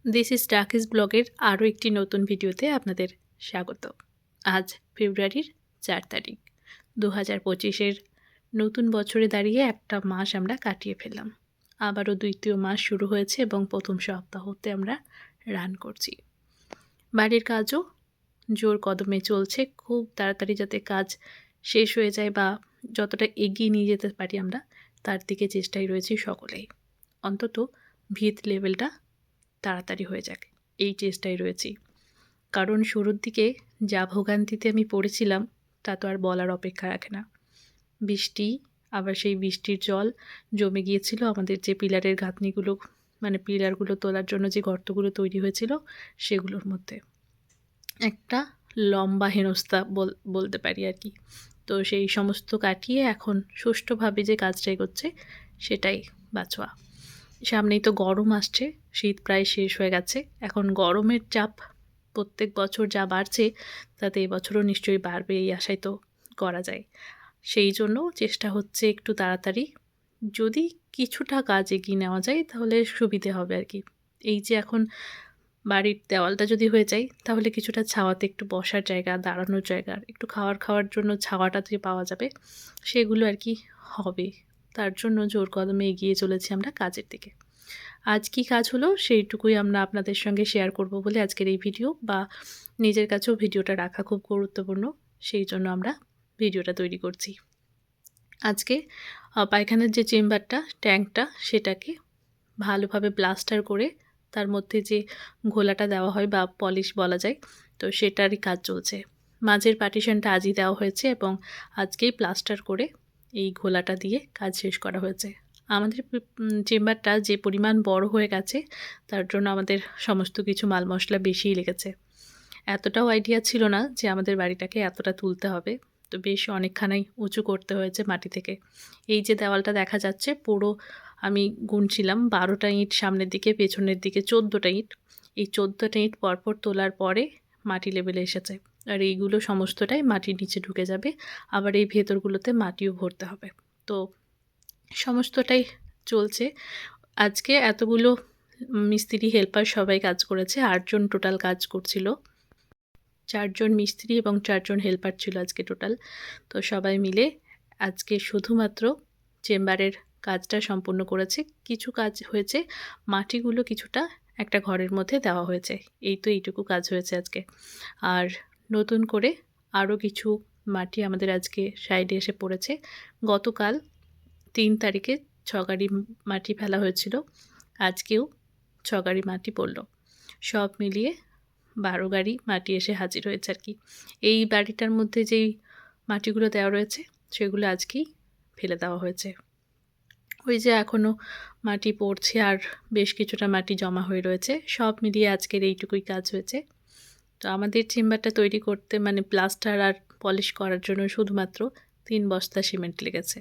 This is টাকিস ব্লগের আরও একটি নতুন ভিডিওতে আপনাদের স্বাগত। আজ ফেব্রুয়ারির 4 তারিখ 2025-এর নতুন বছরে দাঁড়িয়ে একটা মাস আমরা কাটিয়ে ফেললাম। আবারও দ্বিতীয় মাস শুরু হয়েছে এবং প্রথম সপ্তাহতে আমরা রান করছি। বাড়ির কাজও জোর কদমে চলছে, খুব তাড়াতাড়ি যাতে কাজ শেষ হয়ে যায় বা যতটা এগিয়ে নিয়ে যেতে পারি আমরা তার দিকে চেষ্টায় রয়েছি সকলেই। অন্তত ভিত লেভেলটা তাড়াতাড়ি হয়ে যাক এই চেষ্টায় রয়েছি। কারণ শুরুর দিকে যা ভোগান্তিতে আমি পড়েছিলাম তা তো আর বলার অপেক্ষা রাখে না। বৃষ্টি, আবার সেই বৃষ্টির জল জমে গিয়েছিল আমাদের যে পিলারের গাঁথনিগুলো, মানে পিলারগুলো তোলার জন্য যে গর্তগুলো তৈরি হয়েছিল সেগুলোর মধ্যে একটা লম্বা হেনস্থা বলতে পারি আর কি। তো সেই সমস্ত কাটিয়ে এখন সুষ্ঠুভাবে যে কাজটা এগোচ্ছে সেটাই বাঁচোয়া। সামনেই তো গরম আসছে, শীত প্রায় শেষ হয়ে গেছে। এখন গরমের চাপ প্রত্যেক বছর যা বাড়ছে তাতে এবছরও নিশ্চয়ই বাড়বে, এই আশাই তো করা যায়। সেই জন্য চেষ্টা হচ্ছে একটু তাড়াতাড়ি যদি কিছুটা কাজ এগিয়ে নেওয়া যায় তাহলে সুবিধে হবে আর কি। এই যে এখন বাড়ির দেওয়ালটা যদি হয়ে যায় তাহলে কিছুটা ছাওয়াতে একটু বসার জায়গা, দাঁড়ানোর জায়গা, একটু খাওয়ার জন্য ছাওয়াটা যে পাওয়া যাবে সেগুলো আর কি হবে। তার জন্য জোর কদমে এগিয়ে চলেছি আমরা কাজের দিকে। আজ কী কাজ হলো সেইটুকুই আমরা আপনাদের সঙ্গে শেয়ার করব বলে আজকের এই ভিডিও, বা নিজের কাছেও ভিডিওটা রাখা খুব গুরুত্বপূর্ণ, সেই জন্য আমরা ভিডিওটা তৈরি করছি। আজকে পায়খানার যে চেম্বারটা, ট্যাঙ্কটা, সেটাকে ভালোভাবে প্লাস্টার করে তার মধ্যে যে ঘোলাটা দেওয়া হয় বা পলিশ বলা যায়, তো সেটারই কাজ চলছে। মাঝের পার্টিশনটা আজই দেওয়া হয়েছে এবং আজকেই প্লাস্টার করে এই ঘোলাটা দিয়ে কাজ শেষ করা হয়েছে। আমাদের চেম্বারটা যে পরিমাণ বড় হয়ে গেছে তার জন্য আমাদের সমস্ত কিছু মাল মশলা বেশিই লেগেছে। এতটাও আইডিয়া ছিল না যে আমাদের বাড়িটাকে এতটা তুলতে হবে, তো বেশ অনেকখানাই উঁচু করতে হয়েছে মাটি থেকে। এই যে দেওয়ালটা দেখা যাচ্ছে পুরো আমি গুনছিলাম 12টা ইঁট সামনের দিকে, পেছনের দিকে 14টা ইঁট। এই 14টা ইঁট পরপর তোলার পরে মাটি লেভেলে এসেছে, আর এইগুলো সমস্তটাই মাটির নিচে ঢুকে যাবে। আবার এই ভেতরগুলোতে মাটিও ভরতে হবে। তো সমস্তটাই চলছে। আজকে এতগুলো মিস্ত্রি হেল্পার সবাই কাজ করেছে, 8 জন টোটাল কাজ করছিল। 4 জন মিস্ত্রি এবং 4 জন হেল্পার ছিল আজকে টোটাল। তো সবাই মিলে আজকে শুধুমাত্র চেম্বারের কাজটা সম্পূর্ণ করেছে। কিছু কাজ হয়েছে, মাটিগুলো কিছুটা একটা ঘরের মধ্যে দেওয়া হয়েছে। এই তো এইটুকু কাজ হয়েছে আজকে। আর নতুন করে আরও কিছু মাটি আমাদের আজকে সাইডে এসে পড়েছে। গতকাল 3 তারিখে 6 গাড়ি মাটি ফেলা হয়েছিল, আজকেও 6 গাড়ি মাটি পড়ল। সব মিলিয়ে 12 গাড়ি মাটি এসে হাজির হয়েছে আর কি। এই বাড়িটার মধ্যে যেই মাটিগুলো দেওয়া রয়েছে সেগুলো আজকেই ফেলে দেওয়া হয়েছে। ওই যে এখনও মাটি পড়ছে আর বেশ কিছুটা মাটি জমা হয়ে রয়েছে। সব মিলিয়ে আজকের এইটুকুই কাজ হয়েছে। তো আমাদের চেম্বারটা তৈরি করতে, মানে প্লাস্টার আর পলিশ করার জন্য শুধুমাত্র 3 বস্তা সিমেন্ট লেগেছে।